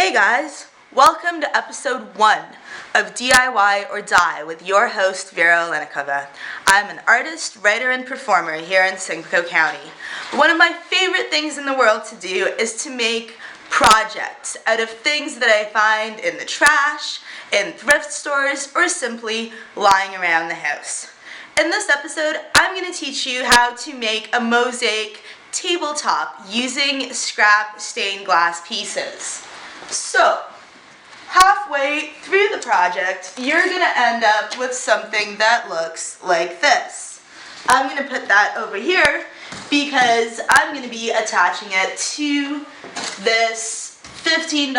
Hey guys, welcome to episode 1 of DIY or Die with your host Vera Lenikova. I'm an artist, writer, and performer here in Simcoe County. One of my favorite things in the world to do is to make projects out of things that I find in the trash, in thrift stores, or simply lying around the house. In this episode, I'm going to teach you how to make a mosaic tabletop using scrap stained glass pieces. So, halfway through the project, you're going to end up with something that looks like this. I'm going to put that over here because I'm going to be attaching it to this $15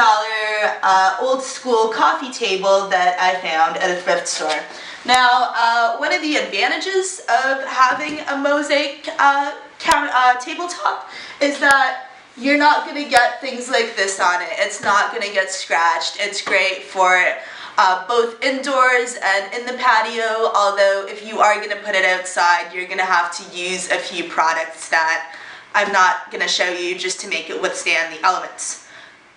old school coffee table that I found at a thrift store. Now, one of the advantages of having a mosaic tabletop is that you're not going to get things like this on it. It's not going to get scratched. It's great for both indoors and in the patio, although if you are going to put it outside, you're going to have to use a few products that I'm not going to show you just to make it withstand the elements.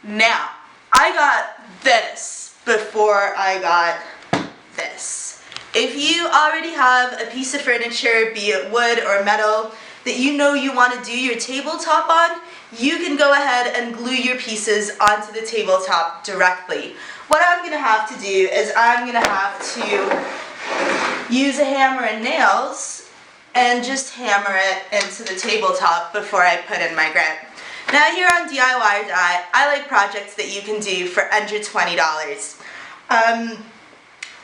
Now, I got this before I got this. If you already have a piece of furniture, be it wood or metal, that you know you want to do your tabletop on, you can go ahead and glue your pieces onto the tabletop directly. What I'm going to have to do is I'm going to have to use a hammer and nails and just hammer it into the tabletop before I put in my grout. Now here on DIY or Die, I like projects that you can do for under $20.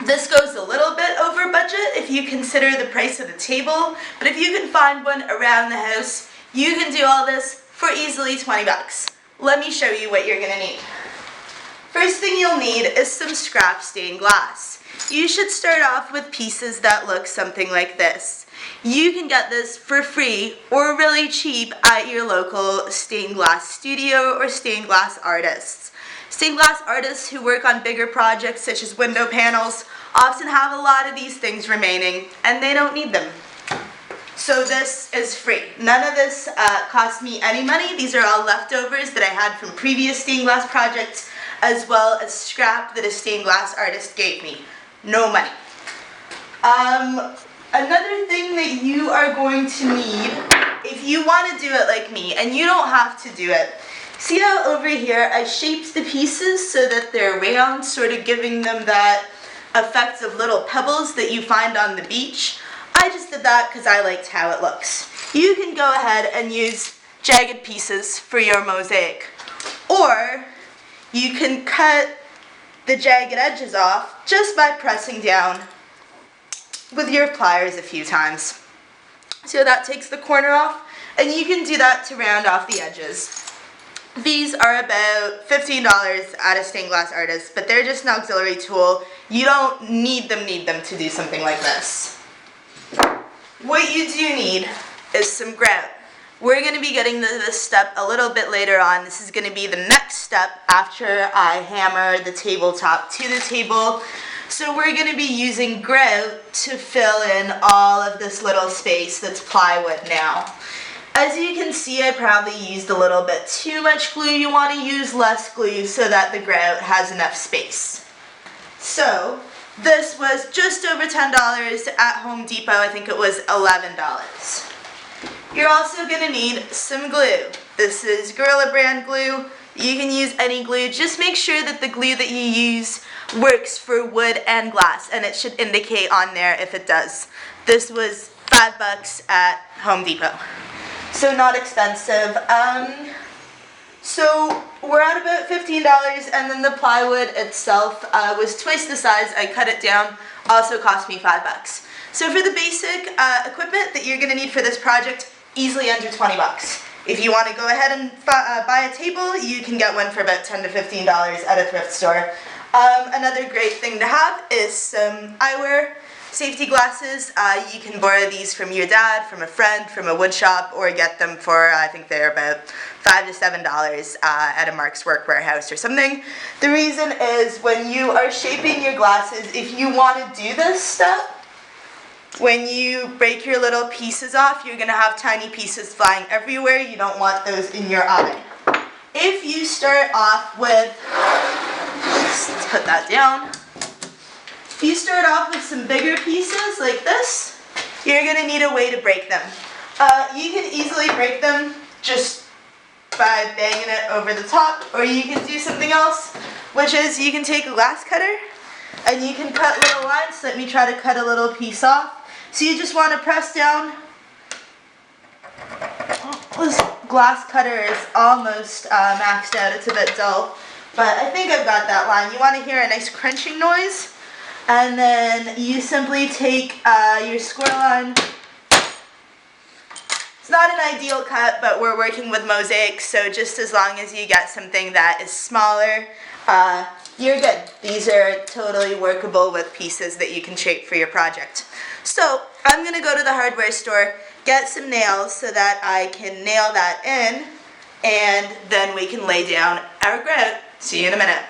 This goes a little bit over budget if you consider the price of the table, but if you can find one around the house, you can do all this for easily 20 bucks. Let me show you what you're going to need. First thing you'll need is some scrap stained glass. You should start off with pieces that look something like this. You can get this for free or really cheap at your local stained glass studio or stained glass artists. Stained glass artists who work on bigger projects such as window panels often have a lot of these things remaining and they don't need them. So this is free. None of this cost me any money. These are all leftovers that I had from previous stained glass projects, as well as scrap that a stained glass artist gave me. No money. Another thing that you are going to need, if you want to do it like me, and you don't have to do it, see how over here I shaped the pieces so that they're round, sort of giving them that effect of little pebbles that you find on the beach? I just did that because I liked how it looks. You can go ahead and use jagged pieces for your mosaic, or you can cut the jagged edges off just by pressing down with your pliers a few times. So that takes the corner off, and you can do that to round off the edges. These are about $15 at a stained glass artist, but they're just an auxiliary tool. You don't need them to do something like this. What you do need is some grout. We're going to be getting to this step a little bit later on. This is going to be the next step after I hammer the tabletop to the table. So we're going to be using grout to fill in all of this little space that's plywood now. As you can see, I probably used a little bit too much glue. You want to use less glue so that the grout has enough space. So this was just over $10 at Home Depot. I think it was $11. You're also going to need some glue. This is Gorilla brand glue. You can use any glue. Just make sure that the glue that you use works for wood and glass, and it should indicate on there if it does. This was $5 at Home Depot. So not expensive. So we're at about $15, and then the plywood itself was twice the size. I cut it down, also cost me $5. So for the basic equipment that you're going to need for this project, easily under 20 bucks. If you want to go ahead and buy a table, you can get one for about $10 to $15 at a thrift store. Another great thing to have is some eyewear. Safety glasses. You can borrow these from your dad, from a friend, from a wood shop, or get them for, I think they're about $5 to $7 at a Mark's Work Warehouse or something. The reason is when you are shaping your glasses, if you want to do this step, when you break your little pieces off, you're going to have tiny pieces flying everywhere. You don't want those in your eye. If you start off with Let's put that down. If you start off with some bigger pieces like this, you're gonna need a way to break them. You can easily break them just by banging it over the top, or you can do something else, which is you can take a glass cutter and you can cut little lines. Let me try to cut a little piece off. So you just want to press down. This glass cutter is almost maxed out. It's a bit dull, but I think I've got that line. You want to hear a nice crunching noise, and then you simply take your score line. It's not an ideal cut, but we're working with mosaic, so just as long as you get something that is smaller, you're good. These are totally workable with pieces that you can shape for your project. So I'm gonna go to the hardware store, get some nails so that I can nail that in, and then we can lay down our grout. See you in a minute.